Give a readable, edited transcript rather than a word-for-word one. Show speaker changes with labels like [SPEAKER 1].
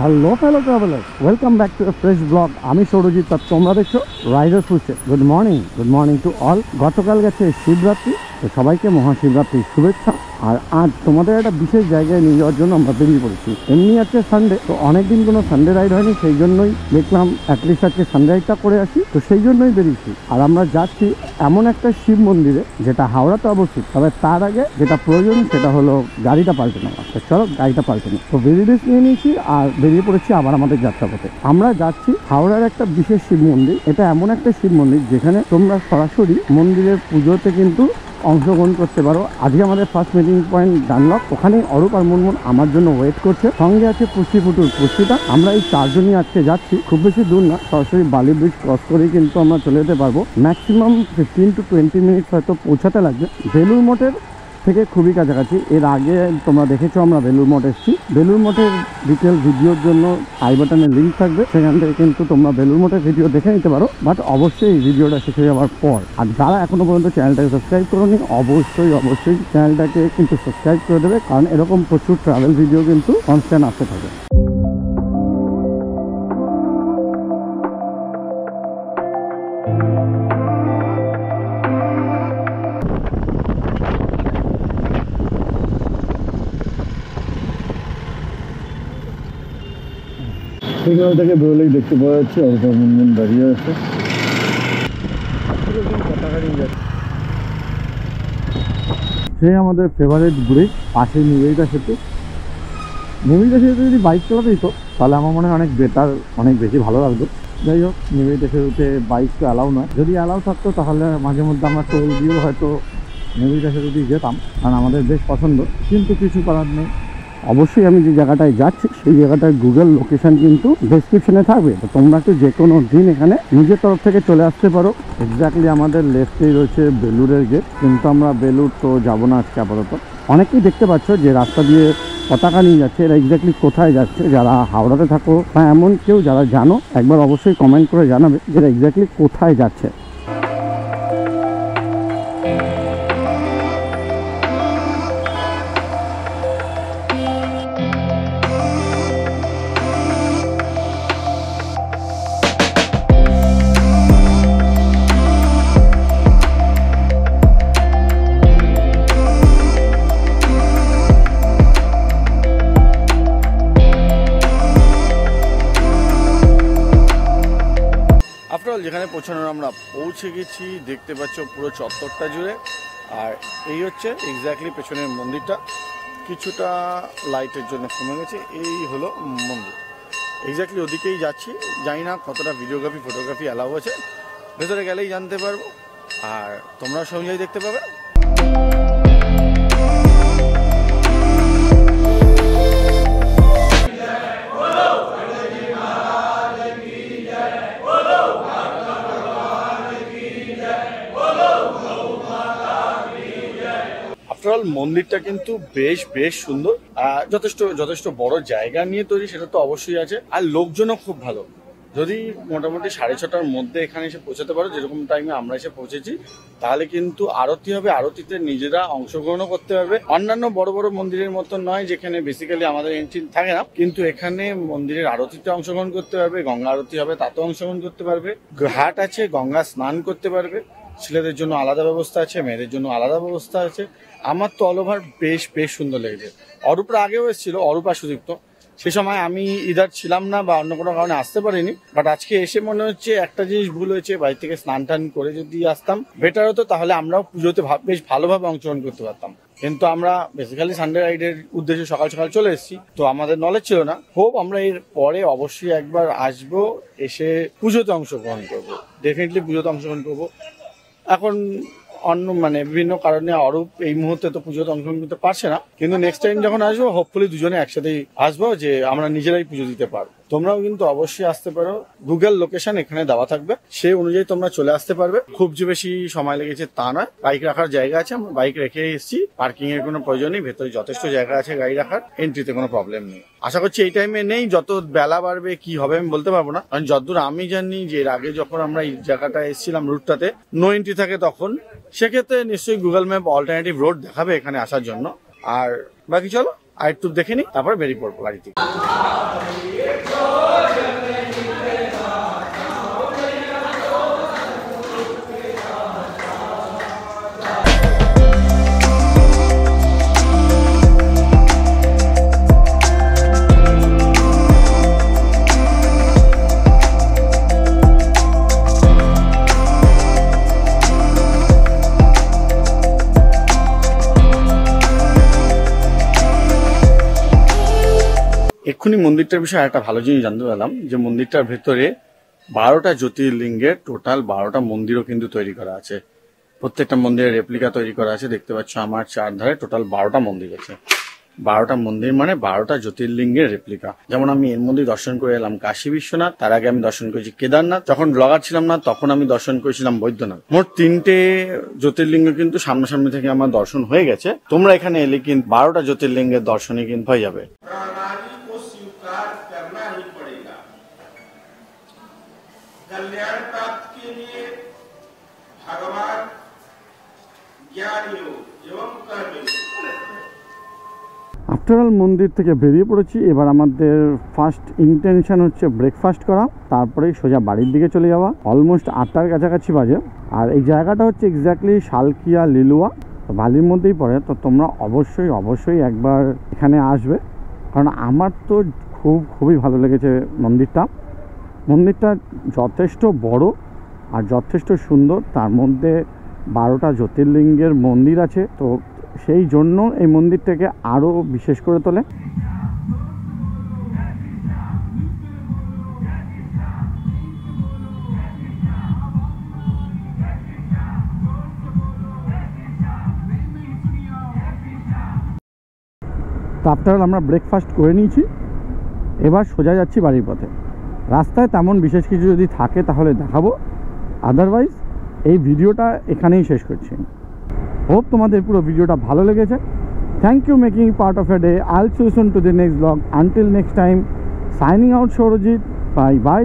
[SPEAKER 1] Hello fellow traveller, welcome back to A fresh blog. আমি সৌরজিৎ, আর তোমরা দেখছো রাইডার ফুটে। Good morning to all. গতকাল গেছে শিবরাত্রি, তো সবাইকে মহাশিবরাত্রির শুভেচ্ছা। আর আজ তোমাদের একটা বিশেষ জায়গায় নিয়ে যাওয়ার জন্য আমরা বেরিয়ে পড়েছি। এমনি আজকে সানডে, তো অনেকদিন কোনো সানডে রাইড হয়নি, সেই জন্যই দেখলাম অ্যাটলিস্ট আজকে সানডে রাইডটা করে আসি, তো সেই জন্যই বেরিয়েছি। আর আমরা যাচ্ছি এমন একটা শিব মন্দিরে যেটা হাওড়াতে অবস্থিত, তবে তার আগে যেটা প্রয়োজন সেটা হলো গাড়িটা পাল্টে নেওয়া। তো চলো গাড়িটা পাল্টে নিই। তো ভেরিডিস নিয়ে নিয়েছি আর বেরিয়ে পড়েছি আবার আমাদের যাত্রাপথে। আমরা যাচ্ছি হাওড়ার একটা বিশেষ শিব মন্দির। এটা এমন একটা শিব মন্দির যেখানে তোমরা সরাসরি মন্দিরের পুজোতে কিন্তু অংশগ্রহণ করতে পারো। আজকে আমাদের ফার্স্ট মিটিং পয়েন্ট ডানলক, ওখানে অরূপ আর মুনমুন আমার জন্য ওয়েট করছে। সঙ্গে আছে পুষ্টিটা। আমরা এই চারজনই আজকে যাচ্ছি। খুব বেশি দূর না, সরাসরি বালি ব্রিজ ক্রস করেই কিন্তু আমরা চলে যেতে পারবো। ম্যাক্সিমাম 15 to 20 মিনিটস হয়তো পৌঁছাতে লাগবে। বেলুর মঠের থেকে খুবই কাছাকাছি। এর আগে তোমরা দেখেছো আমরা বেলুর মঠ এসেছি। বেলুর মঠের ডিটেল ভিডিওর জন্য আই বাটনে লিঙ্ক থাকবে, সেখান থেকে কিন্তু তোমরা বেলুর মঠের ভিডিও দেখে নিতে পারো। বাট অবশ্যই এই ভিডিওটা শেষ হয়ে যাওয়ার পর, আর যারা এখনো পর্যন্ত চ্যানেলটাকে সাবস্ক্রাইব করোনি, অবশ্যই চ্যানেলটাকে কিন্তু সাবস্ক্রাইব করে দেবে, কারণ এরকম প্রচুর ট্রাভেল ভিডিও কিন্তু কনস্ট্যান্ট আসতে থাকে। সিগন্যাল থেকে বেরোলেই দেখতে পাওয়া যাচ্ছে অল্প মুনমুন দাঁড়িয়ে আছে। সেই আমাদের ফেভারিট ব্রিজ, পাশে নিবেদিতা সেতু। নিবেদিতা সেতুতে যদি বাইক চালাতে দিত তাহলে আমার মনে হয় অনেক বেটার, অনেক বেশি ভালো লাগতো। যাই হোক, নিবেদিতা সেতুতে বাইক তো অ্যালাউ নয়। যদি অ্যালাউ থাকতো তাহলে মাঝে মধ্যে আমরা টোল দিয়েও হয়তো নিবেদিতা সেতুতেই যেতাম, কারণ আমাদের বেশ পছন্দ। কিন্তু কিছু করার নেই। অবশ্যই আমি যে জায়গাটায় যাচ্ছি সেই জায়গাটার গুগল লোকেশন কিন্তু ডেসক্রিপশনে থাকবে, তো তোমরা একটু যে কোনো দিন এখানে নিজের তরফ থেকে চলে আসতে পারো। এক্স্যাক্টলি আমাদের লেফটেই রয়েছে বেলুরের গেট, কিন্তু আমরা বেলুর তো যাবো না আজকে আপাতত। অনেকেই দেখতে পাচ্ছ যে রাস্তা দিয়ে পতাকা নিয়ে যাচ্ছে, এরা এক্স্যাক্টলি কোথায় যাচ্ছে। যারা হাওড়াতে থাকো বা এমন কেউ যারা জানো, একবার অবশ্যই কমেন্ট করে জানাবে যে এরা এক্স্যাক্টলি কোথায় যাচ্ছে।
[SPEAKER 2] আফটারঅল যেখানে পৌঁছানোর আমরা পৌঁছে গেছি, দেখতে পাচ্ছ পুরো চত্বরটা জুড়ে। আর এই হচ্ছে এক্স্যাক্টলি পেছনের মন্দিরটা, কিছুটা লাইটের জন্য কমে গেছে। এই হলো মন্দির, এক্স্যাক্টলি ওদিকেই যাচ্ছি। জানি না কতটা ভিডিওগ্রাফি ফটোগ্রাফি অ্যালাউ আছে, ভেতরে গেলেই জানতে পারবো। আর তোমরা সঙ্গেই দেখতে পাবে। আফটারঅল মন্দিরটা কিন্তু বেশ সুন্দর। যথেষ্ট বড় জায়গা নিয়ে তৈরি, সেটা তো অবশ্যই আছে। আর লোকজনও খুব ভালো। যদি মোটামুটি 6:30টার মধ্যে এখানে এসে পৌঁছাতে পারো, যেরকম টাইমে আমরা এসে পৌঁছেছি, তাহলে কিন্তু আরতি হবে। আরতিতে নিজেরা অংশগ্রহণও করতে পারবে। অন্যান্য বড় বড় মন্দিরের মতো নয় যেখানে বেসিক্যালি আমাদের এন্ট্রি থাকে না, কিন্তু এখানে মন্দিরের আরতিতে অংশগ্রহণ করতে পারবে। গঙ্গা আরতি হবে, তাতেও অংশগ্রহণ করতে পারবে। ঘাট আছে, গঙ্গা স্নান করতে পারবে। ছেলেদের জন্য আলাদা ব্যবস্থা আছে, মেয়েদের জন্য আলাদা ব্যবস্থা আছে। আমার তো অল ওভার বেশ সুন্দর লেগেছে। অরূপরা আগেও এসেছিল, অরূপ আর সুদীপ্ত। সে সময় আমি ইদার ছিলাম না বা অন্য কোনো কারণে আসতে পারিনি। বাট আজকে এসে মনে হচ্ছে একটা জিনিস ভুল হয়েছে, বাড়ি থেকে স্নান টান করে যদি আসতাম বেটার হতো, তাহলে আমরাও পুজোতে বেশ ভালোভাবে অংশগ্রহণ করতে পারতাম। কিন্তু আমরা বেসিক্যালি সানডে রাইডের উদ্দেশ্যে সকাল চলে এসেছি, তো আমাদের নলেজ ছিল না। হোপ আমরা এর পরে অবশ্যই একবার আসবো, এসে পুজোতে অংশগ্রহণ করবো। ডেফিনেটলি পুজোতে অংশগ্রহণ করবো। এখন বিভিন্ন কারণে অরূপ এই মুহূর্তে তো পুজোতে অংশগ্রহণ করতে পারছে না, কিন্তু নেক্সট টাইম যখন আসবো হোপফুলি দুজনে একসাথেই আসবো, যে আমরা নিজেরাই পুজো দিতে পারবো। তোমরাও কিন্তু অবশ্যই আসতে পারো। গুগল লোকেশন এখানে দেওয়া থাকবে, সেই অনুযায়ী তোমরা চলে আসতে পারবে। খুব যে বেশি সময় লেগেছে তা নয়। বাইক রাখার জায়গা আছে, আমরা বাইক রেখে এসেছি। পার্কিং এর কোনো প্রয়োজন নেই, ভেতরে যথেষ্ট জায়গা আছে গাড়ি রাখার। এন্ট্রিতে কোনো প্রবলেম নেই। আশা করছি এই টাইমে নেই। যত বেলা বাড়বে কি হবে আমি বলতে পারবো না, কারণ যতদূর আমি জানি যে এর আগে যখন আমরা এই জায়গাটা এসেছিলাম রুটটাতে নো এন্ট্রি থাকে, তখন সেক্ষেত্রে নিশ্চয়ই গুগল ম্যাপ অল্টারনেটিভ রোড দেখাবে এখানে আসার জন্য। আর বাকি চলো আর একটু দেখে নি, তারপর বেরিয়ে পড়বো গাড়ি থেকে। এক্ষুনি মন্দিরটার বিষয়ে একটা ভালো জিনিস জানতে পারলাম যে মন্দিরটার ভেতরে 12টা জ্যোতির্লিঙ্গের টোটাল 12টা মন্দিরও কিন্তু তৈরি করা আছে। প্রত্যেকটা মন্দিরের রেপ্লিকা তৈরি করা আছে। দেখতে পাচ্ছ আমার চারধারে টোটাল 12টা মন্দির আছে। 12টা মন্দির মানে 12টা জ্যোতির্লিঙ্গের রেপ্লিকা। যেমন আমি এর মধ্যে দর্শন করে এলাম কাশী বিশ্বনাথ, তার আগে আমি দর্শন করেছি কেদারনাথ, যখন ব্লগার ছিলাম না তখন আমি দর্শন করেছিলাম বৈদ্যনাথ। মোট 3টে জ্যোতির্লিঙ্গ কিন্তু সামনাসামনি থেকে আমার দর্শন হয়ে গেছে। তোমরা এখানে এলে কিন্তু 12টা জ্যোতির্লিঙ্গের দর্শনই কিন্তু হয়ে যাবে।
[SPEAKER 3] कल्याण प्राप्त के लिए भगवान ज्ञान योग एवं कर्म योग।
[SPEAKER 1] আফটার অল মন্দির থেকে বেরিয়ে পড়েছি। এবার আমাদের ফার্স্ট ইন্টেনশন হচ্ছে ব্রেকফাস্ট করা, তারপরেই সোজা বাড়ির দিকে চলে যাওয়া। অলমোস্ট 8টার কাছাকাছি বাজে। আর এই জায়গাটা হচ্ছে এক্স্যাক্টলি শালকিয়া লিলুয়া, তো বালির মধ্যেই পড়ে। তো তোমরা অবশ্যই একবার এখানে আসবে, কারণ আমার তো খুবই ভালো লেগেছে মন্দিরটা। মন্দিরটা যথেষ্ট বড় আর যথেষ্ট সুন্দর। তার মধ্যে 12টা জ্যোতির্লিঙ্গের মন্দির আছে, তো সেই জন্য এই মন্দিরটাকে আরও বিশেষ করে তোলে। তো আফটার অল আমরা ব্রেকফাস্ট করে নিয়েছি, এবার সোজা যাচ্ছি বাড়ির পথে। রাস্তায় তেমন বিশেষ কিছু যদি থাকে তাহলে দেখাবো, আদারওয়াইজ এই ভিডিওটা এখানেই শেষ করছি। হোপ তোমাদের পুরো ভিডিওটা ভালো লেগেছে। Thank you making part of a day. I'll see you soon to the next blog. Until next time, signing out Sourajit. Bye by.